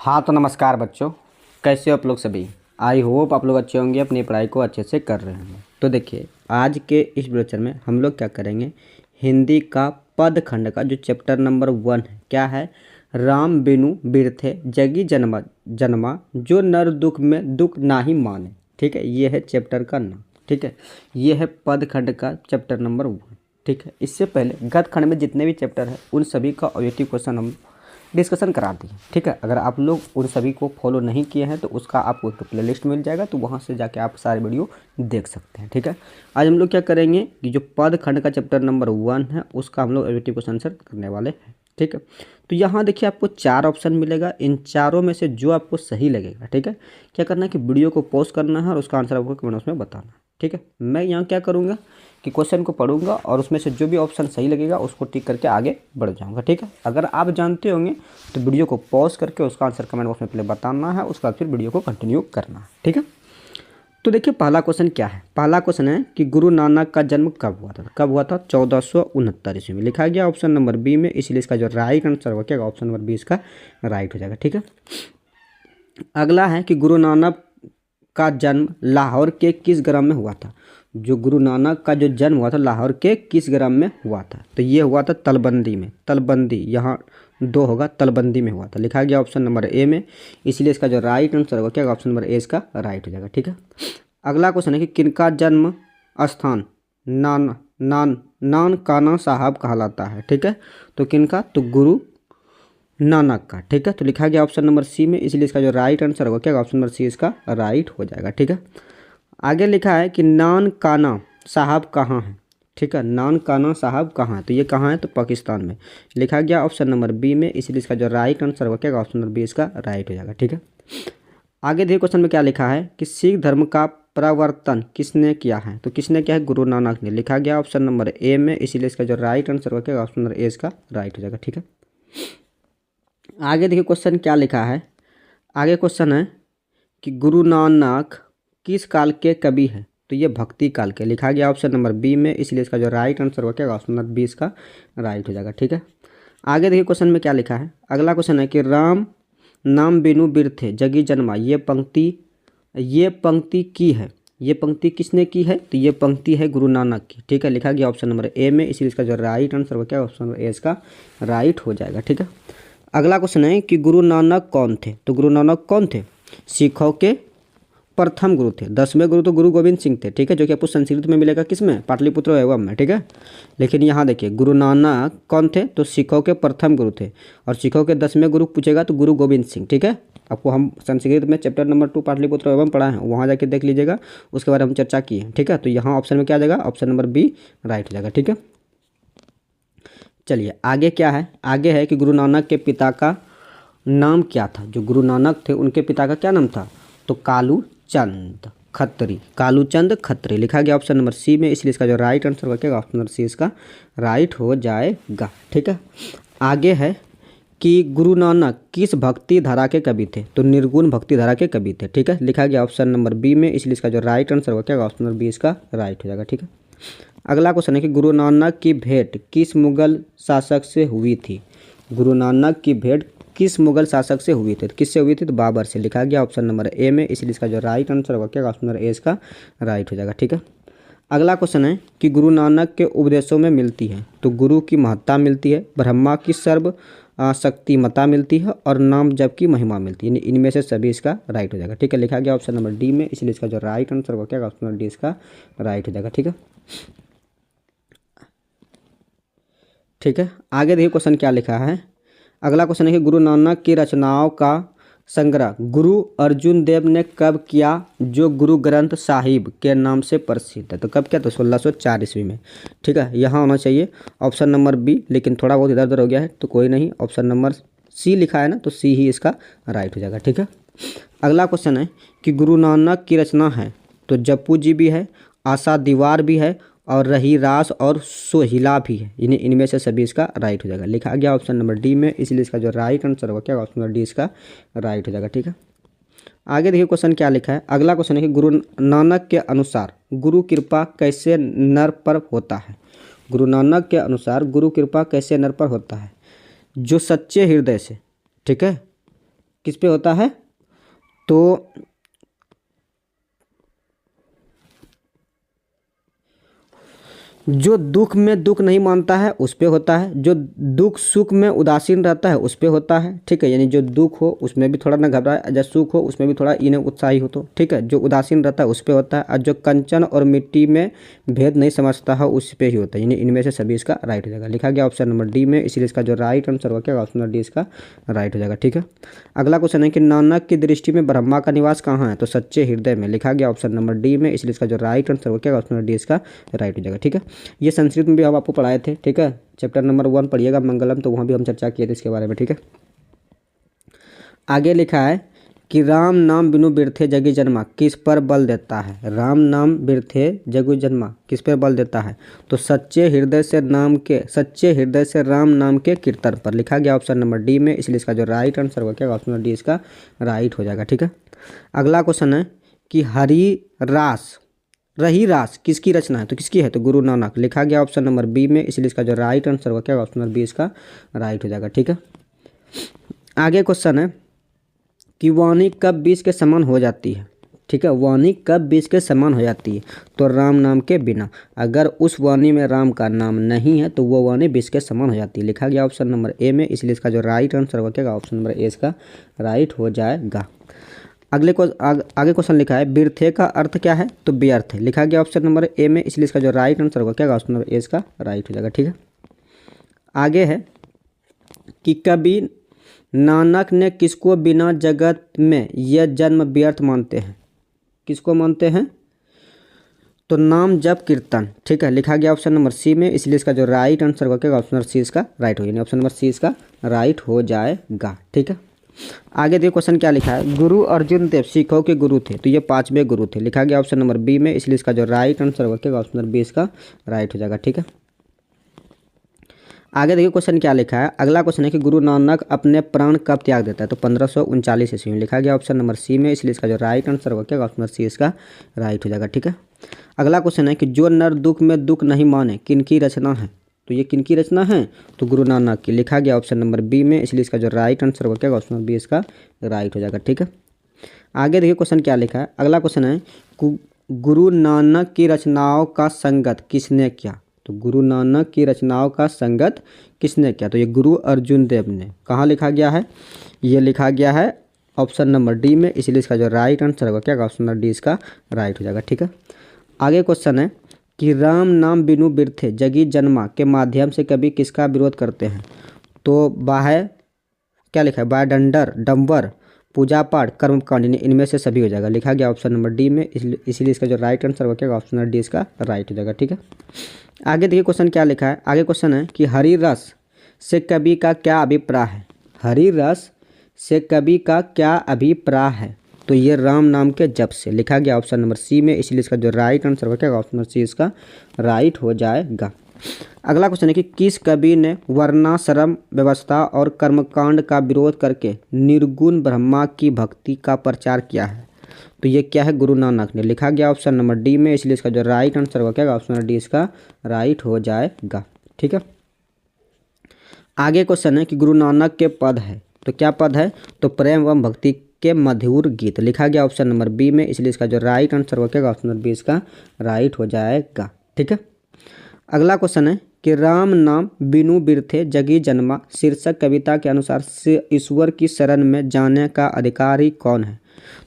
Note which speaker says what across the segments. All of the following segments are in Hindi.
Speaker 1: हाँ तो नमस्कार बच्चों, कैसे हो आप लोग सभी। आई होप आप लोग अच्छे होंगे, अपनी पढ़ाई को अच्छे से कर रहे होंगे। तो देखिए आज के इस लेक्चर में हम लोग क्या करेंगे, हिंदी का पद खंड का जो चैप्टर नंबर 1 है, क्या है, राम बिनु बिरथे जगी जन्मा जन्मा जो नर दुख में दुख नाही माने। ठीक है, ये है चैप्टर का नाम। ठीक है, ये है पद खंड का चैप्टर नंबर 1। ठीक है, इससे पहले गद खंड में जितने भी चैप्टर है उन सभी का ऑब्जेक्टिव क्वेश्चन हम डिस्कशन करा दिए। ठीक है, अगर आप लोग उन सभी को फॉलो नहीं किए हैं तो उसका आपको एक प्ले लिस्ट मिल जाएगा, तो वहाँ से जाके आप सारे वीडियो देख सकते हैं। ठीक है, आज हम लोग क्या करेंगे कि जो पद खंड का चैप्टर नंबर 1 है उसका हम लोग ऑब्जेक्टिव क्वेश्चन आंसर करने वाले हैं। ठीक है, तो यहाँ देखिए आपको 4 ऑप्शन मिलेगा, इन चारों में से जो आपको सही लगेगा, ठीक है, क्या करना है कि वीडियो को पॉज करना है और उसका आंसर आपको कमेंट बॉक्स में बताना। ठीक है, मैं यहाँ क्या करूँगा कि क्वेश्चन को पढ़ूंगा और उसमें से जो भी ऑप्शन सही लगेगा उसको टिक करके आगे बढ़ जाऊंगा। ठीक है, अगर आप जानते होंगे तो वीडियो को पॉज करके उसका आंसर कमेंट बॉक्स में पहले बताना है, उसके बाद फिर वीडियो को कंटिन्यू करना है। ठीक है, तो देखिए पहला क्वेश्चन क्या है। पहला क्वेश्चन है कि गुरु नानक का जन्म कब हुआ था। कब हुआ था? 1469 ईस्वी में। लिखा गया ऑप्शन नंबर बी में, इसलिए इसका जो राइट आंसर हो क्या, ऑप्शन नंबर बी इसका राइट हो जाएगा। ठीक है, अगला है कि गुरु नानक का जन्म लाहौर के किस ग्राम में हुआ था। जो गुरु नानक का जो जन्म हुआ था लाहौर के किस ग्राम में हुआ था, तो ये हुआ था तलबंदी में। तलबंदी यहाँ 2 होगा, तलबंदी में हुआ था। लिखा गया ऑप्शन नंबर ए में, इसलिए इसका जो राइट आंसर होगा क्या, ऑप्शन नंबर ए इसका राइट हो जाएगा। ठीक है, अगला क्वेश्चन है कि किनका जन्म स्थान नानकाना साहब कहलाता है। ठीक है, तो किनका, तो गुरु नानक का। ठीक है, तो लिखा गया ऑप्शन नंबर सी में, इसलिए इसका जो राइट आंसर होगा क्या, ऑप्शन नंबर सी इसका राइट हो जाएगा। ठीक है, आगे लिखा है कि नानकाना साहब कहाँ है। ठीक है, नानकाना साहब कहाँ है, तो ये कहाँ है, तो पाकिस्तान में। लिखा गया ऑप्शन नंबर बी में, इसलिए इसका जो राइट आंसर होगा क्या, ऑप्शन नंबर बी इसका राइट हो जाएगा। ठीक है, आगे देखिए क्वेश्चन में क्या लिखा है कि सिख धर्म का प्रवर्तन किसने किया है, तो किसने किया है, गुरु नानक ने। लिखा गया ऑप्शन नंबर ए में, इसीलिए इसका जो राइट आंसर होगा क्या, ऑप्शन नंबर ए इसका राइट हो जाएगा। ठीक है, आगे देखिए क्वेश्चन क्या लिखा है। आगे क्वेश्चन है कि गुरु नानक किस काल के कवि है, तो ये भक्ति काल के। लिखा गया ऑप्शन नंबर बी में, इसलिए इसका जो राइट आंसर होगा क्या, ऑप्शन नंबर बी इसका राइट हो जाएगा। ठीक है, आगे देखिए क्वेश्चन में क्या लिखा है। अगला क्वेश्चन है कि राम नाम बिनु बिरथे जगी जन्मा, ये पंक्ति की है। ये पंक्ति किसने की है, तो ये पंक्ति है गुरु नानक की। ठीक है, लिखा गया ऑप्शन नंबर ए में, इसलिए इसका जो राइट आंसर होगा क्या, ऑप्शन नंबर ए इसका राइट हो जाएगा। ठीक है, अगला क्वेश्चन है कि गुरु नानक कौन थे, तो गुरु नानक कौन थे, सिखों के प्रथम गुरु थे। 10वें गुरु तो गुरु गोविंद सिंह थे। ठीक है, जो कि आपको संस्कृत में मिलेगा किसमें, पाटलिपुत्र एवं में। ठीक है, लेकिन यहाँ देखिए गुरु नानक कौन थे, तो सिखों के प्रथम गुरु थे, और सिखों के 10वें गुरु पूछेगा तो गुरु गोविंद सिंह। ठीक है, आपको हम संस्कृत में चैप्टर नंबर 2 पाटलिपुत्र एवं पढ़ा है, वहाँ जाके देख लीजिएगा, उसके बारे में हम चर्चा की है। ठीक है, तो यहाँ ऑप्शन में क्या आ जाएगा, ऑप्शन नंबर बी राइट हो जाएगा। ठीक है, चलिए आगे क्या है। आगे है कि गुरु नानक के पिता का नाम क्या था। जो गुरु नानक थे उनके पिता का क्या नाम था, तो कालू चंद खत्री। कालू चंद खत्री। लिखा गया ऑप्शन नंबर सी में, इसलिए इसका जो राइट आंसर होगा क्या, ऑप्शन नंबर सी इसका राइट हो जाएगा। ठीक है, आगे है कि गुरु नानक किस भक्ति धारा के कवि थे, तो निर्गुण भक्ति धारा के कवि थे। ठीक है, लिखा गया ऑप्शन नंबर बी में, इसलिए इसका जो राइट आंसर होगा क्या, ऑप्शन नंबर बी इसका राइट हो जाएगा। ठीक है, अगला क्वेश्चन है कि गुरु नानक की भेंट किस मुगल शासक से हुई थी। गुरु नानक की भेंट किस मुगल शासक से हुई थी, तो किससे हुई थी, तो बाबर से। लिखा गया ऑप्शन नंबर ए में, इसलिए इसका जो राइट आंसर होगा क्या, ऑप्शन नंबर ए इसका राइट हो जाएगा। ठीक है, अगला क्वेश्चन है कि गुरु नानक के उपदेशों में मिलती है, तो गुरु की महत्ता मिलती है, ब्रह्मा की सर्व शक्तिमता मिलती है, और नाम जप की महिमा मिलती है। इनमें से सभी इसका राइट हो जाएगा। ठीक है, लिखा गया ऑप्शन नंबर डी में, इसलिए इसका जो राइट आंसर होगा क्या, ऑप्शन नंबर डी इसका राइट हो जाएगा। ठीक है, ठीक है, आगे देखिए क्वेश्चन क्या लिखा है। अगला क्वेश्चन है कि गुरु नानक की रचनाओं का संग्रह गुरु अर्जुन देव ने कब किया, जो गुरु ग्रंथ साहिब के नाम से प्रसिद्ध है। तो कब किया, तो 1604 ईस्वी में। ठीक है, यहाँ होना चाहिए ऑप्शन नंबर बी, लेकिन थोड़ा बहुत इधर उधर हो गया है तो कोई नहीं, ऑप्शन नंबर सी लिखा है ना, तो सी ही इसका राइट हो जाएगा। ठीक है, अगला क्वेश्चन है कि गुरु नानक की रचना है, तो जप्पू जी भी है, आशा दीवार भी है, और रही रास और सोहिला भी है। इनमें से सभी इसका राइट हो जाएगा। लिखा गया ऑप्शन नंबर डी में, इसलिए इसका जो राइट आंसर होगा क्या, ऑप्शन नंबर डी इसका राइट हो जाएगा। ठीक है, आगे देखिए क्वेश्चन क्या लिखा है। अगला क्वेश्चन है कि गुरु नानक के अनुसार गुरु कृपा कैसे नर पर होता है। गुरु नानक के अनुसार गुरु कृपा कैसे नर पर होता है, जो सच्चे हृदय से, ठीक है, किस पे होता है? तो जो दुख में दुख नहीं मानता है उस पे होता है, जो दुख सुख में उदासीन रहता है उस पे होता है, ठीक है। यानी जो दुख हो उसमें भी थोड़ा ना घबराए, जब सुख हो उसमें भी थोड़ा इन्हें उत्साही हो, तो ठीक है। जो उदासीन रहता है उस पे होता है, और जो कंचन और मिट्टी में भेद नहीं समझता है उस पे ही होता है। यानी इनमें से सभी इसका राइट हो जाएगा। लिखा गया ऑप्शन नंबर डी में, इसलिए इसका जो राइट आंसर होगा क्या, ऑप्शन नंबर डी इसका राइट हो जाएगा, ठीक है। अगला क्वेश्चन है कि नानक की दृष्टि में ब्रह्मा का निवास कहाँ है? तो सच्चे हृदय में। लिखा गया ऑप्शन नंबर डी में, इसलिए इसका जो राइट आंसर होगा क्या, ऑप्शन नंबर डी इसका राइट हो जाएगा, ठीक है। ये संस्कृत में भी हम आपको पढ़ाए थे, ठीक है। चैप्टर नंबर 1 पढ़िएगा मंगलम, तो वहाँ भी हम चर्चा किए थे इसके बारे में, ठीक है। आगे लिखा है कि राम नाम बिनु बिरथे जगी जन्मा किस पर बल देता है? राम नाम बिरथे जगु जन्मा किस पर बल देता है? तो सच्चे हृदय से राम नाम के कीर्तन पर। लिखा गया ऑप्शन नंबर डी में, इसलिए इसका जो राइट आंसर होगा क्या, ऑप्शन नंबर डी इसका राइट हो जाएगा, ठीक है। अगला क्वेश्चन है कि रही रास किसकी रचना है? तो किसकी है? तो गुरु नानक। लिखा गया ऑप्शन नंबर बी में, इसलिए इसका जो राइट आंसर होगा क्या, ऑप्शन नंबर बी इसका राइट हो जाएगा, ठीक है। आगे क्वेश्चन है कि वाणी कब बीज के समान हो जाती है? ठीक है, वाणी कब बीज के समान हो जाती है? तो राम नाम के बिना। अगर उस वाणी में राम का नाम नहीं है तो वो वाणी बीज के समान हो जाती है। लिखा गया ऑप्शन नंबर ए में, इसलिए इसका जो राइट आंसर होगा क्या, ऑप्शन नंबर ए इसका राइट हो जाएगा। आगे क्वेश्चन लिखा है बिरथे का अर्थ क्या है? तो व्यर्थ है। लिखा गया ऑप्शन नंबर ए में, इसलिए इसका जो राइट आंसर होगा क्या, ऑप्शन नंबर ए इसका राइट हो जाएगा, ठीक है। आगे है कि कभी नानक ने किसको बिना जगत में यह जन्म व्यर्थ मानते हैं? किसको मानते हैं? तो नाम जप कीर्तन, ठीक है। लिखा गया ऑप्शन नंबर सी में, इसलिए इसका जो राइट आंसर होगा क्या, ऑप्शन नंबर सी इसका राइट हो जाएगा, ऑप्शन नंबर सी इसका राइट हो जाएगा, ठीक है। आगे देखिए क्वेश्चन क्या लिखा है, गुरु अर्जुन देव सिखों के गुरु थे, तो ये 5वें गुरु थे। लिखा गया ऑप्शन नंबर बी में, इसलिए इसका जो राइट आंसर होगा क्या, ऑप्शन नंबर बी इसका राइट हो जाएगा, ठीक है। आगे देखिए क्वेश्चन क्या लिखा है, अगला क्वेश्चन है कि गुरु नानक अपने प्राण कब त्याग देता है? तो 1539 ईस्वी में। लिखा गया ऑप्शन नंबर सी में, इसलिए इसका जो राइट आंसर होगा क्या, ऑप्शन नंबर सी इसका राइट हो जाएगा, ठीक है। अगला क्वेश्चन है कि जो नर दुख में दुख नहीं माने किनकी रचना है? तो ये किनकी रचना है? तो गुरु नानक की। लिखा गया ऑप्शन नंबर बी में, इसलिए इसका जो राइट आंसर होगा क्या, ऑप्शन नंबर बी इसका राइट हो जाएगा, ठीक है। आगे देखिए क्वेश्चन क्या लिखा है, अगला क्वेश्चन है गुरु नानक की रचनाओं का संगत किसने किया? तो गुरु नानक की रचनाओं का संगत किसने किया? तो ये गुरु अर्जुन देव ने। कहाँ लिखा गया है? ये लिखा गया है ऑप्शन नंबर डी में, इसलिए इसका जो राइट आंसर होगा क्या, ऑप्शन नंबर डी इसका राइट हो जाएगा, ठीक है। आगे क्वेश्चन है कि राम नाम बिनु बिरथे जगी जन्मा के माध्यम से कभी किसका विरोध करते हैं? तो बाह्य क्या लिखा है, बायडंडर डम्बर पूजा पाठ कर्मकांड, इनमें से सभी हो जाएगा। लिखा गया ऑप्शन नंबर डी में, इसलिए इसका जो राइट आंसर होगा क्या, ऑप्शन नंबर डी इसका राइट हो जाएगा, ठीक है। आगे देखिए क्वेश्चन क्या लिखा है, आगे क्वेश्चन है कि हरि रस से कवि का क्या अभिप्राय है? हरि रस से कवि का क्या अभिप्राय है? तो ये राम नाम के जप से। लिखा गया ऑप्शन नंबर सी में, इसलिए इसका जो राइट आंसर होगा क्या, ऑप्शन नंबर सी इसका राइट हो जाएगा। अगला क्वेश्चन है कि किस कवि ने वर्णाश्रम व्यवस्था और कर्मकांड का विरोध करके निर्गुण ब्रह्मा की भक्ति का प्रचार किया है? तो ये क्या है, गुरु नानक ने। लिखा गया ऑप्शन नंबर डी में, इसलिए इसका जो राइट आंसर होगा क्या, ऑप्शन नंबर डी इसका राइट हो जाएगा, ठीक है। आगे क्वेश्चन है कि गुरु नानक के पद है, तो क्या पद है? तो प्रेम एवं भक्ति के मधुर गीत। लिखा गया ऑप्शन नंबर बी में, इसलिए इसका जो राइट आंसर होगा क्या, ऑप्शन नंबर बी इसका राइट हो जाएगा, ठीक है। अगला क्वेश्चन है कि राम नाम बिनु बिरथे जगी जन्मा शीर्षक कविता के अनुसार से ईश्वर की शरण में जाने का अधिकारी कौन है?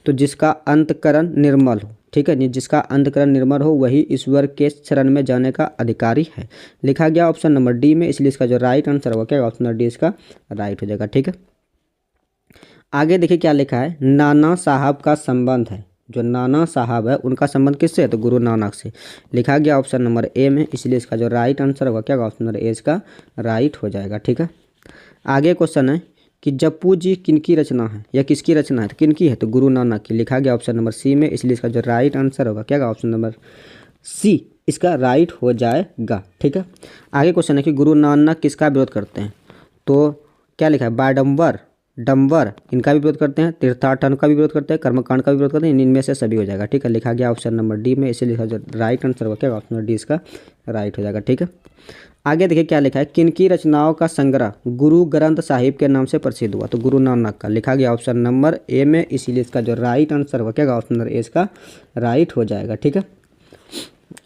Speaker 1: तो जिसका अंतकरण निर्मल हो, ठीक है, जिसका अंतकरण निर्मल हो वही ईश्वर के शरण में जाने का अधिकारी है। लिखा गया ऑप्शन नंबर डी में, इसलिए इसका जो राइट आंसर होगा क्या, ऑप्शन नंबर डी इसका राइट हो जाएगा, ठीक है। आगे देखिए क्या लिखा है, नाना साहब का संबंध है, जो नाना साहब है उनका संबंध किससे है? तो गुरु नानक से। लिखा गया ऑप्शन नंबर ए में, इसलिए इसका जो राइट आंसर होगा क्या, ऑप्शन नंबर ए इसका राइट हो जाएगा, ठीक है। आगे क्वेश्चन है कि जप्पू जी किनकी रचना है या किसकी रचना है? तो किनकी है? तो गुरु नानक की। लिखा गया ऑप्शन नंबर सी में, इसलिए इसका जो राइट आंसर होगा क्या, ऑप्शन नंबर सी इसका राइट हो जाएगा, ठीक है। आगे क्वेश्चन है कि गुरु नानक किसका विरोध करते हैं? तो क्या लिखा है, बायडम्बर डम्बर इनका भी विरोध करते हैं, तीर्थाटन का भी विरोध करते हैं, कर्मकांड का भी विरोध करते हैं, इनमें से सभी हो जाएगा, ठीक है। लिखा गया ऑप्शन नंबर डी में, इसीलिए लिखा जो राइट आंसर होगा क्या, ऑप्शन नंबर डी इसका राइट हो जाएगा, ठीक है। आगे देखिए क्या लिखा है, किनकी रचनाओं का संग्रह गुरु ग्रंथ साहिब के नाम से प्रसिद्ध हुआ? तो गुरु नानक का लिखा गया ऑप्शन नंबर ए में, इसीलिए इसका जो राइट आंसर हो क्या ऑप्शन नंबर ए इसका राइट हो जाएगा। ठीक है,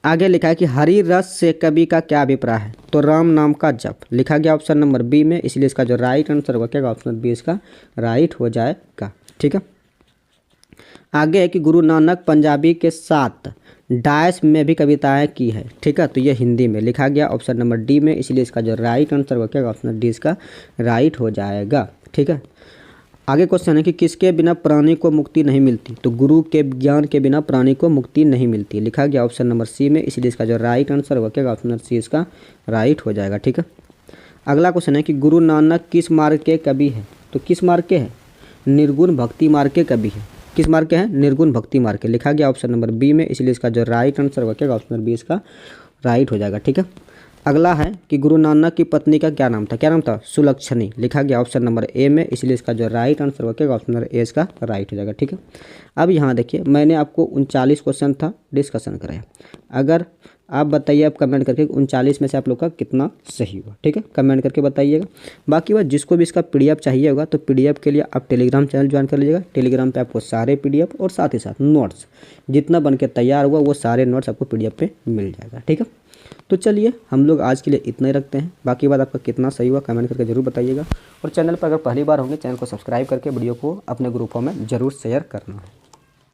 Speaker 1: आगे लिखा है कि हरि रस से कवि का क्या अभिप्राय है? तो राम नाम का जप लिखा गया ऑप्शन नंबर बी में, इसलिए इसका जो राइट आंसर होगा क्या ऑप्शन बी इसका राइट हो जाएगा। ठीक है, आगे है कि गुरु नानक पंजाबी के साथ डैश में भी कविताएं की है। ठीक है, तो ये हिंदी में लिखा गया ऑप्शन नंबर डी में, इसलिए इसका जो राइट आंसर होगा क्या ऑप्शन डी इसका राइट हो जाएगा। ठीक है, आगे क्वेश्चन है कि किसके बिना प्राणी को मुक्ति नहीं मिलती? तो गुरु के ज्ञान के बिना प्राणी को मुक्ति नहीं मिलती, लिखा गया ऑप्शन नंबर सी में, इसलिए इसका जो राइट आंसर होगा क्या ऑप्शन नंबर सी इसका राइट हो जाएगा। ठीक है, अगला क्वेश्चन है कि गुरु नानक किस मार्ग के कवि है? तो किस मार्ग के हैं? निर्गुण भक्ति मार्ग के कवि है। किस मार्ग के हैं? निर्गुण भक्ति मार्ग के, लिखा गया ऑप्शन नंबर बी में, इसलिए इसका जो राइट आंसर होगा क्या ऑप्शन नंबर बी इसका राइट हो जाएगा। ठीक है, अगला है कि गुरु नानक की पत्नी का क्या नाम था? क्या नाम था? सुलक्षणी, लिखा गया ऑप्शन नंबर ए में, इसलिए इसका जो राइट आंसर होगा क्या ऑप्शन नंबर ए इसका राइट हो जाएगा। ठीक है, अब यहाँ देखिए मैंने आपको 39 क्वेश्चन था डिस्कशन कराया, अगर आप बताइए आप कमेंट करके 39 में से आप लोग का कितना सही हुआ। ठीक है, कमेंट करके बताइएगा। बाकी बात जिसको भी इसका पीडीएफ चाहिए होगा तो पीडीएफ के लिए आप टेलीग्राम चैनल ज्वाइन कर लीजिएगा। टेलीग्राम पे आपको सारे पीडीएफ और साथ ही साथ नोट्स जितना बन के तैयार हुआ वो सारे नोट्स आपको पीडीएफ पे मिल जाएगा। ठीक है, तो चलिए हम लोग आज के लिए इतना ही रखते हैं। बाकी बात आपका कितना सही हुआ कमेंट करके जरूर बताइएगा, और चैनल पर अगर पहली बार होंगे चैनल को सब्सक्राइब करके वीडियो को अपने ग्रुपों में ज़रूर शेयर करना है।